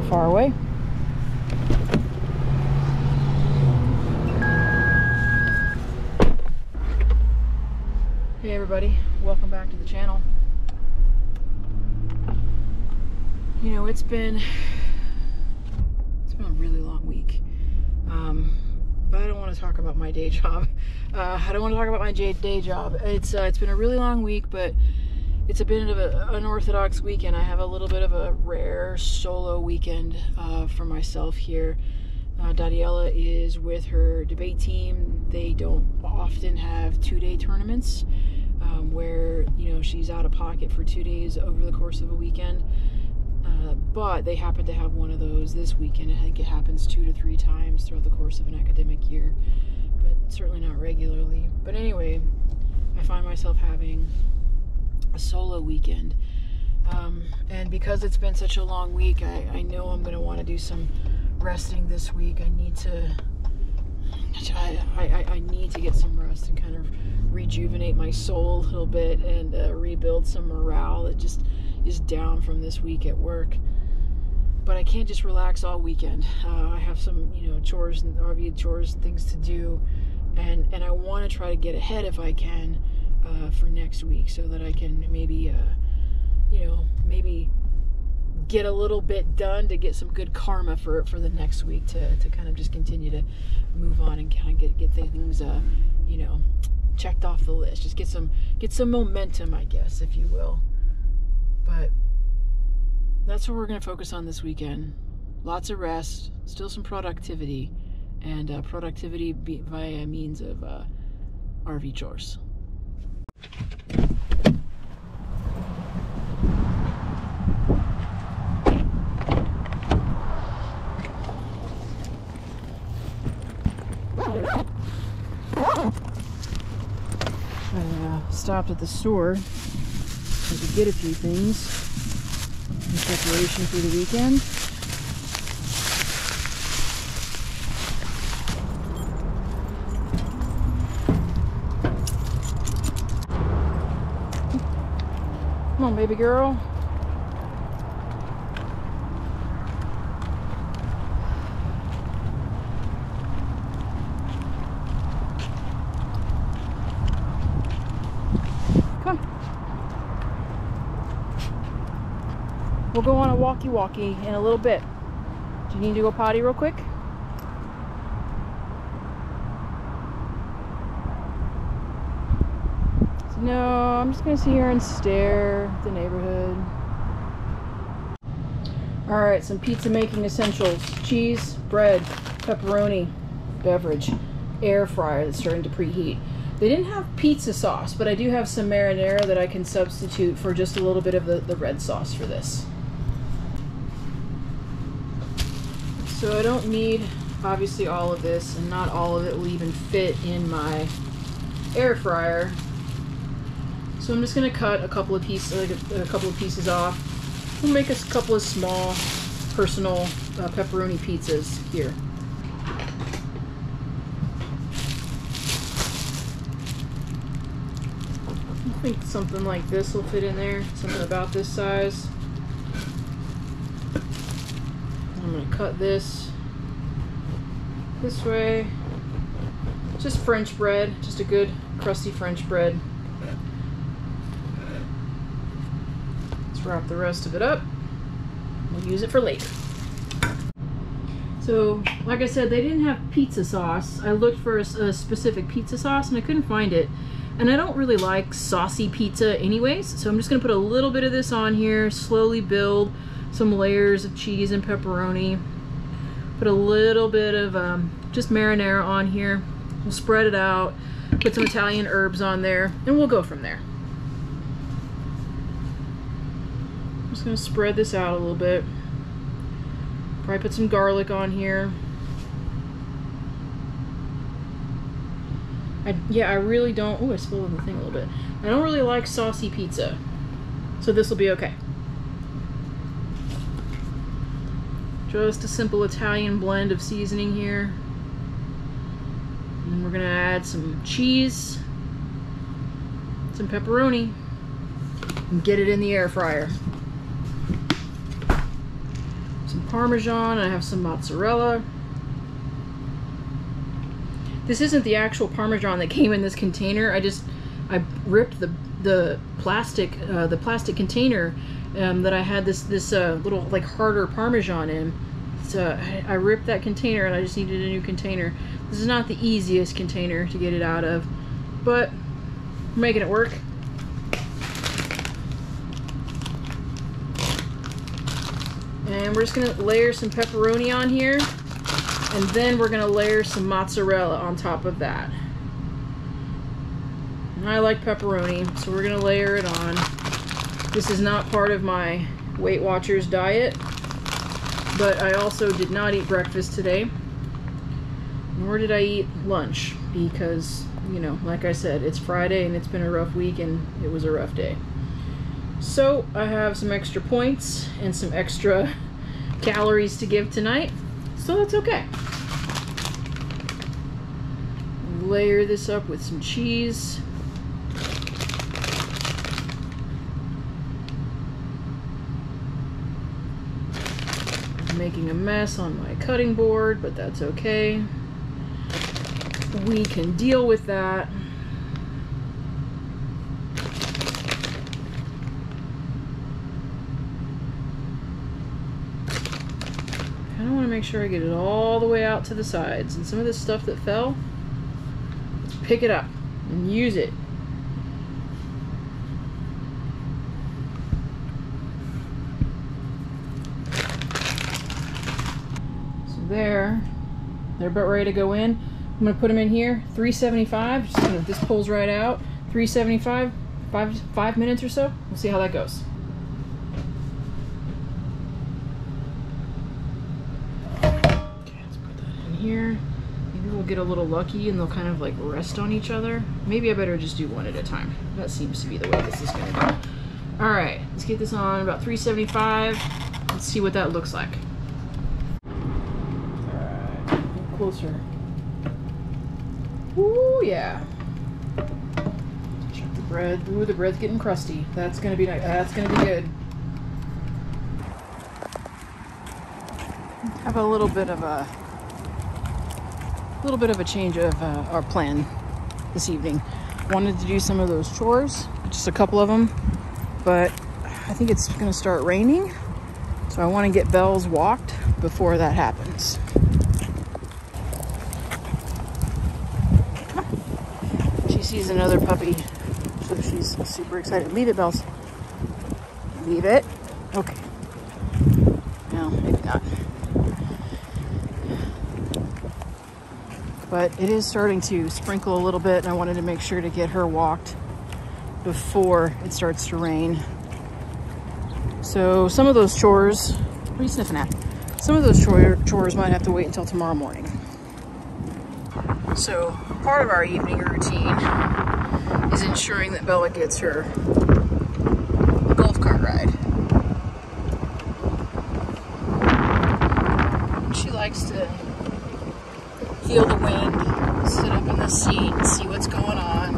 far away. Hey everybody, welcome back to the channel. You know, it's been a really long week, but I don't want to talk about my day job. I don't want to talk about my day job. It's been a really long week, but it's a bit of an unorthodox weekend. I have a little bit of a rare solo weekend for myself here. Daniela is with her debate team. They don't often have two-day tournaments where, you know, she's out of pocket for 2 days over the course of a weekend. But they happen to have one of those this weekend. I think it happens 2 to 3 times throughout the course of an academic year, but certainly not regularly. But anyway, I find myself having a solo weekend. And because it's been such a long week, I know I'm going to want to do some resting this week. I need to get some rest and kind of rejuvenate my soul a little bit and rebuild some morale that just is down from this week at work. But I can't just relax all weekend. I have some, you know, chores and RV chores and things to do, and I want to try to get ahead if I can for next week, so that I can maybe you know, maybe get a little bit done to get some good karma for the next week, to kind of just continue to move on and kind of get things you know, checked off the list. Just get some momentum, I guess, if you will. But that's what we're going to focus on this weekend. Lots of rest, still some productivity, and productivity via means of RV chores. I stopped at the store to get a few things in preparation for the weekend. Come on, baby girl. Come. We'll go on a walkie-walkie in a little bit. Do you need to go potty real quick? So, no, I'm just gonna sit here and stare at the neighborhood. Alright, some pizza making essentials. Cheese, bread, pepperoni, beverage, air fryer that's starting to preheat. They didn't have pizza sauce, but I do have some marinara that I can substitute for just a little bit of the red sauce for this. So I don't need, obviously, all of this, and not all of it will even fit in my air fryer. So I'm just going to cut a couple of pieces, off. We'll make a couple of small, personal pepperoni pizzas here. I think something like this will fit in there, something about this size. I'm going to cut this way. Just French bread, just a good crusty French bread. Let's wrap the rest of it up. We'll use it for later. So, like I said, they didn't have pizza sauce. I looked for a specific pizza sauce and I couldn't find it. And I don't really like saucy pizza anyways, so I'm just going to put a little bit of this on here, slowly build some layers of cheese and pepperoni. Put a little bit of just marinara on here. We'll spread it out, put some Italian herbs on there, and we'll go from there. I'm just going to spread this out a little bit. Probably put some garlic on here. I really don't, oh, I spilled the thing a little bit. I don't really like saucy pizza, so this will be okay. Just a simple Italian blend of seasoning here. And we're gonna add some cheese, some pepperoni, and get it in the air fryer. So some Parmesan, I have some mozzarella. This isn't the actual Parmesan that came in this container. I ripped the plastic container that I had this little like harder Parmesan in. So I ripped that container and I just needed a new container. This is not the easiest container to get it out of, but we're making it work. And we're just gonna layer some pepperoni on here, and then we're gonna layer some mozzarella on top of that. And I like pepperoni, so we're gonna layer it on. This is not part of my Weight Watchers diet, but I also did not eat breakfast today, nor did I eat lunch, because, you know, like I said, it's Friday and it's been a rough week and it was a rough day. So I have some extra points and some extra calories to give tonight, so that's okay. Layer this up with some cheese. I'm making a mess on my cutting board, but that's okay. We can deal with that. I want to make sure I get it all the way out to the sides, and some of this stuff that fell, let's pick it up and use it. So they're about ready to go in. I'm going to put them in here, 375, just gonna, this pulls right out, 375, 5 minutes or so. We'll see how that goes. Here, maybe we'll get a little lucky and they'll kind of like rest on each other. Maybe I better just do one at a time. That seems to be the way this is going to go. All right, let's get this on about 375. Let's see what that looks like. All right, get closer. Ooh, yeah. Check the bread. Ooh, the bread's getting crusty. That's going to be nice. That's going to be good. Have a little bit of a change of our plan this evening. Wanted to do some of those chores, just a couple of them, but I think it's going to start raining, so I want to get Belle's walked before that happens. She sees another puppy, so she's super excited. Leave it, Bells. Leave it. Okay. No, maybe not. But it is starting to sprinkle a little bit, and I wanted to make sure to get her walked before it starts to rain. So some of those chores, what are you sniffing at? Some of those chores might have to wait until tomorrow morning. So part of our evening routine is ensuring that Bella gets her golf cart ride. She likes to feel the wind, sit up in the seat, and see what's going on.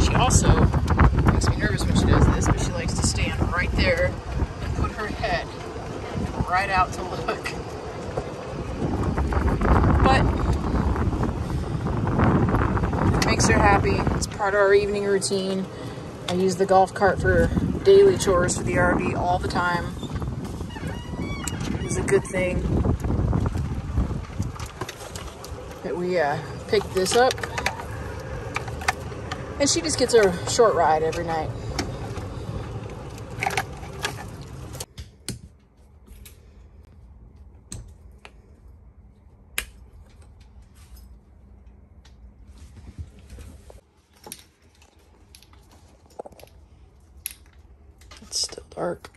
She also makes me nervous when she does this, but she likes to stand right there and put her head right out to look. But it makes her happy. It's part of our evening routine. I use the golf cart for daily chores for the RV all the time. It's a good thing that we picked this up, and she just gets a short ride every night. It's still dark.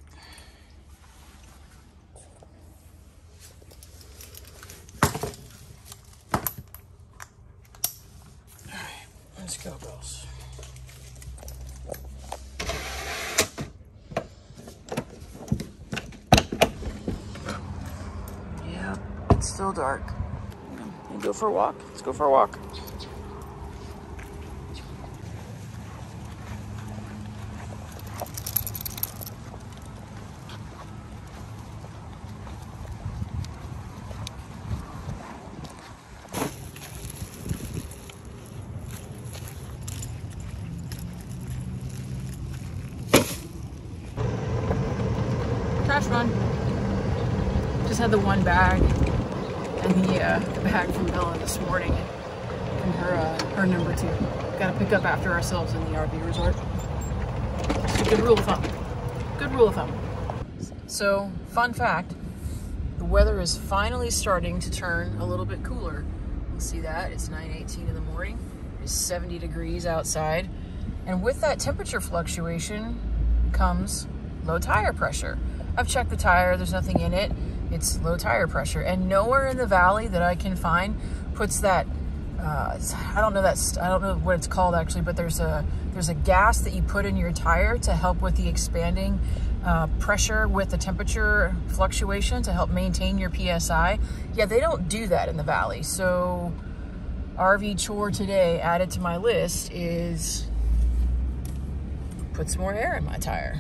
Let's go, girls. Yeah, it's still dark. You go for a walk. Let's go for a walk. just had the one bag and the bag from Bella this morning and her number 2. Got to pick up after ourselves in the RV resort. It's a good rule of thumb. Good rule of thumb. So, fun fact, the weather is finally starting to turn a little bit cooler. You see that? It's 9:18 in the morning. It's 70 degrees outside. And with that temperature fluctuation comes low tire pressure. I've checked the tire, there's nothing in it. It's low tire pressure. And nowhere in the valley that I can find puts that, I don't know what it's called actually, but there's a gas that you put in your tire to help with the expanding pressure with the temperature fluctuation to help maintain your PSI. Yeah, they don't do that in the valley. So RV chore today added to my list is put some more air in my tire.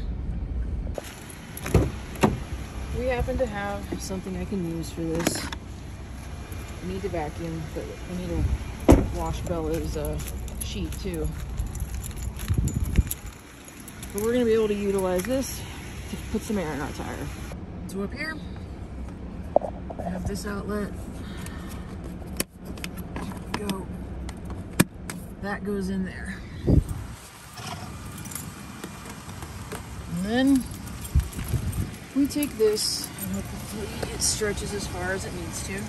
We happen to have something I can use for this. I need to vacuum, but I need to wash Bella's sheet too. But we're gonna be able to utilize this to put some air in our tire. So up here, I have this outlet. Go. That goes in there. And then we take this and hopefully it stretches as far as it needs to.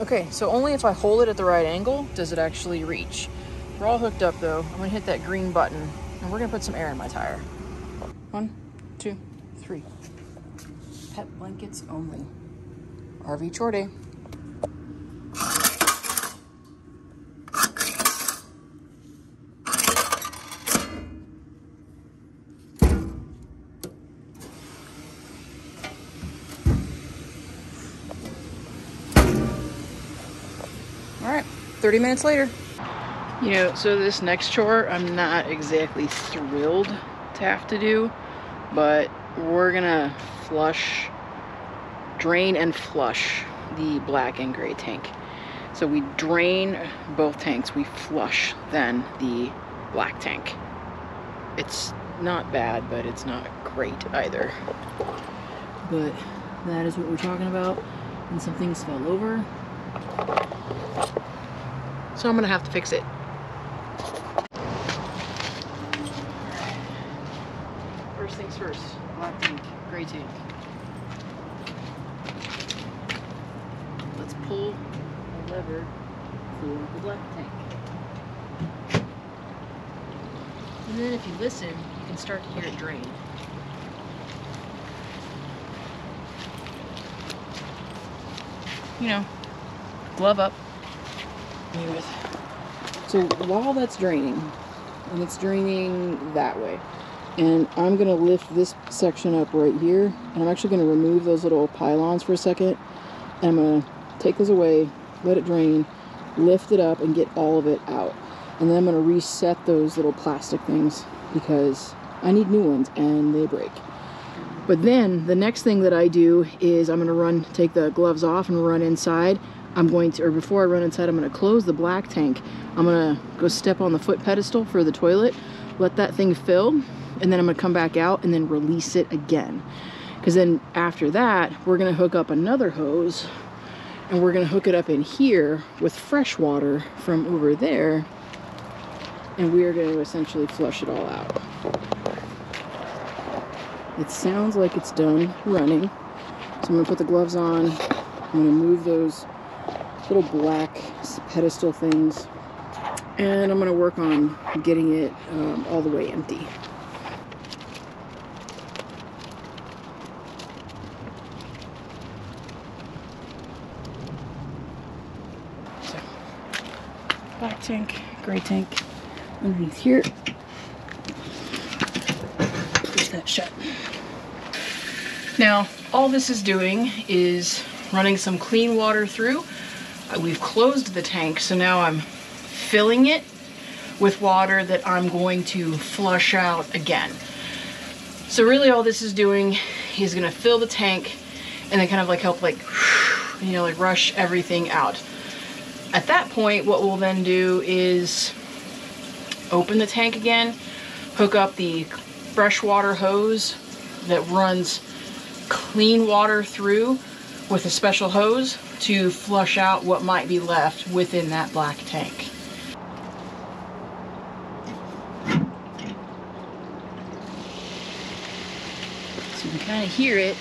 Okay, so only if I hold it at the right angle does it actually reach. We're all hooked up though. I'm gonna hit that green button and we're gonna put some air in my tire. 1, 2, 3. Pet blankets only. RV chore day. All right, 30 minutes later. You know, so this next chore, I'm not exactly thrilled to have to do, but we're gonna drain and flush the black and gray tank. So we drain both tanks, we flush then the black tank. It's not bad, but it's not great either. But that is what we're talking about, and some things fell over. So I'm gonna have to fix it. First things first, black tank, gray tank. Let's pull the lever for the black tank. And then if you listen, you can start to hear it drain. You know, glove up. Anyways, so while that's draining, and it's draining that way, and I'm gonna lift this section up right here, and I'm actually gonna remove those little pylons for a second, and I'm gonna take those away, let it drain, lift it up, and get all of it out. And then I'm gonna reset those little plastic things because I need new ones and they break. But then the next thing that I do is I'm gonna take the gloves off and run inside. Before I run inside, I'm gonna close the black tank. I'm gonna go step on the foot pedestal for the toilet, let that thing fill, and then I'm gonna come back out and then release it again. Because then after that, we're gonna hook up another hose and we're gonna hook it up in here with fresh water from over there, and we are gonna essentially flush it all out. It sounds like it's done running. So I'm gonna put the gloves on. I'm gonna move those little black pedestal things, and I'm gonna work on getting it all the way empty. So, black tank, gray tank underneath here. Push that shut. Now, all this is doing is running some clean water through. We've closed the tank, so now I'm filling it with water that I'm going to flush out again. So really all this is doing is gonna fill the tank and then kind of like help like rush everything out. At that point, what we'll then do is open the tank again, hook up the freshwater hose that runs clean water through with a special hose to flush out what might be left within that black tank. So you can kind of hear it.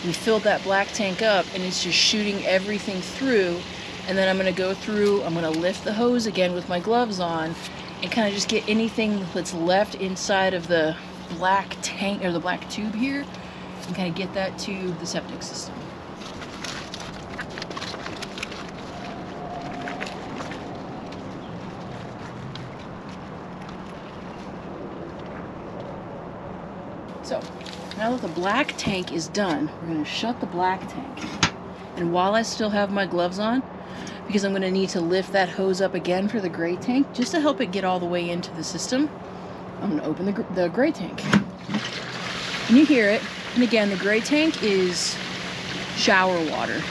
We filled that black tank up and it's just shooting everything through. And then I'm going to go through, I'm going to lift the hose again with my gloves on and kind of just get anything that's left inside of the black tank or the black tube here and kind of get that to the septic system. So now that the black tank is done, we're going to shut the black tank. And while I still have my gloves on, because I'm going to need to lift that hose up again for the gray tank, just to help it get all the way into the system, I'm going to open the gray tank. And you hear it. And again, the gray tank is shower water,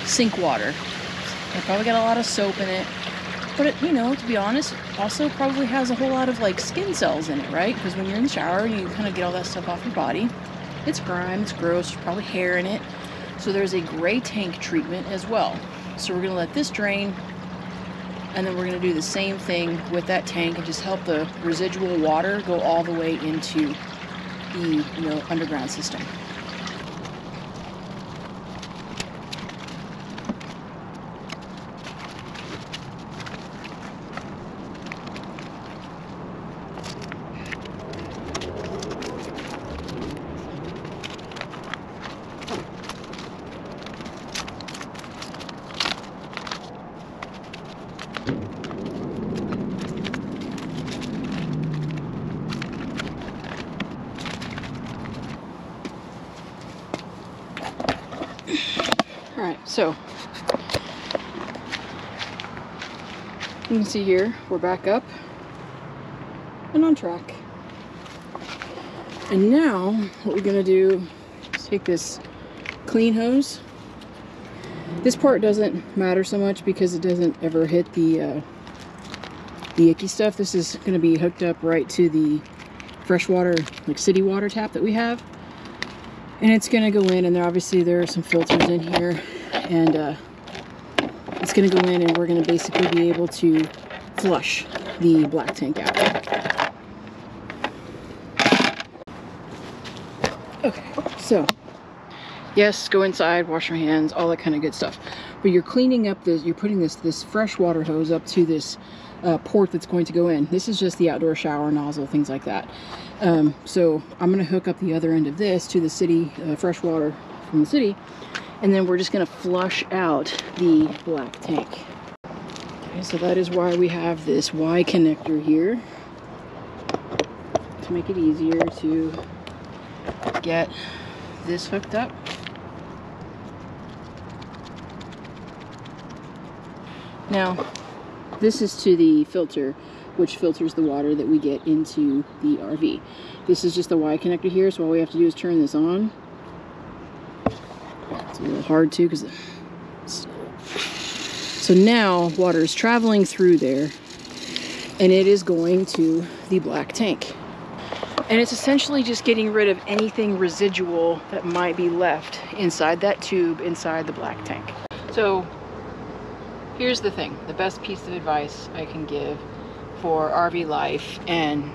sink water. It probably got a lot of soap in it. But it, you know, to be honest, also probably has a whole lot of like skin cells in it, right? Because when you're in the shower and you kind of get all that stuff off your body, it's grime, it's gross, there's probably hair in it. So there's a gray tank treatment as well. So we're going to let this drain, and then we're going to do the same thing with that tank and just help the residual water go all the way into the, you know, underground system. Alright, so you can see here, we're back up and on track. And now what we're going to do is take this clean hose. This part doesn't matter so much because it doesn't ever hit the icky stuff. This is going to be hooked up right to the freshwater, like city water tap that we have. And it's going to go in, and obviously there are some filters in here, and it's going to go in, and we're going to basically be able to flush the black tank out. Okay, so yes, go inside, wash your hands, all that kind of good stuff. But you're cleaning up this, you're putting this freshwater hose up to this port that's going to go in. This is just the outdoor shower nozzle, things like that. So I'm going to hook up the other end of this to the city fresh water from the city, and then we're just going to flush out the black tank. Okay, so that is why we have this Y connector here, to make it easier to get this hooked up. Now this is to the filter, which filters the water that we get into the RV. This is just the Y connector here, so all we have to do is turn this on. It's a little hard too, because so now water is traveling through there, and it is going to the black tank. And it's essentially just getting rid of anything residual that might be left inside that tube, inside the black tank. So here's the thing, the best piece of advice I can give for RV life and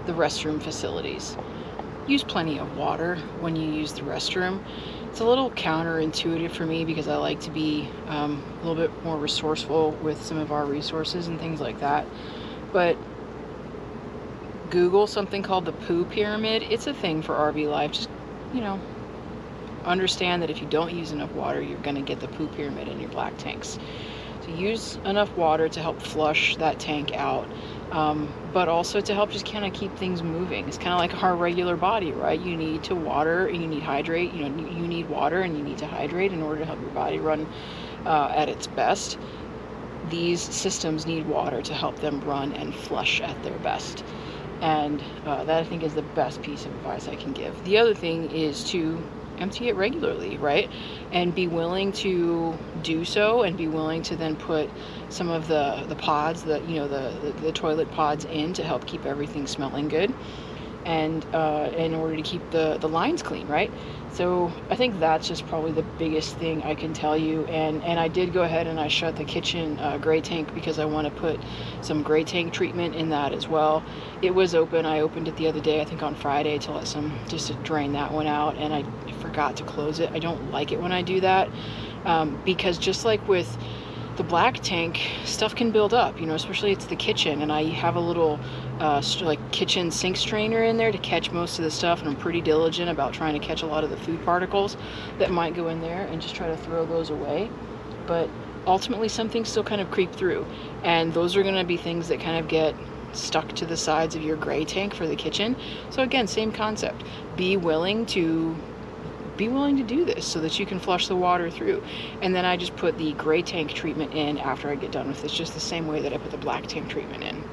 the restroom facilities. Use plenty of water when you use the restroom. It's a little counterintuitive for me because I like to be a little bit more resourceful with some of our resources and things like that. But Google something called the poo pyramid. It's a thing for RV life. Just, you know, understand that if you don't use enough water, you're going to get the poo pyramid in your black tanks. So use enough water to help flush that tank out, but also to help just kind of keep things moving. It's kind of like our regular body, right? You need to water, and you need hydrate. You know, you need water and you need to hydrate in order to help your body run at its best. These systems need water to help them run and flush at their best. And that, I think, is the best piece of advice I can give. The other thing is to empty it regularly, right? And be willing to do so, and be willing to then put some of the pods, the toilet pods in to help keep everything smelling good. and in order to keep the lines clean, right? So I think that's just probably the biggest thing I can tell you. And I did go ahead and I shut the kitchen gray tank because I want to put some gray tank treatment in that as well. It was open. I opened it the other day, I think on Friday, to let just to drain that one out, and I forgot to close it. I don't like it when I do that, because just like with the black tank, stuff can build up, you know, especially it's the kitchen, and I have a little like kitchen sink strainer in there to catch most of the stuff, and I'm pretty diligent about trying to catch a lot of the food particles that might go in there and just try to throw those away. But ultimately some things still kind of creep through, and those are going to be things that kind of get stuck to the sides of your gray tank for the kitchen. So again, same concept. Be willing to do this so that you can flush the water through. And then I just put the gray tank treatment in after I get done with this, just the same way that I put the black tank treatment in.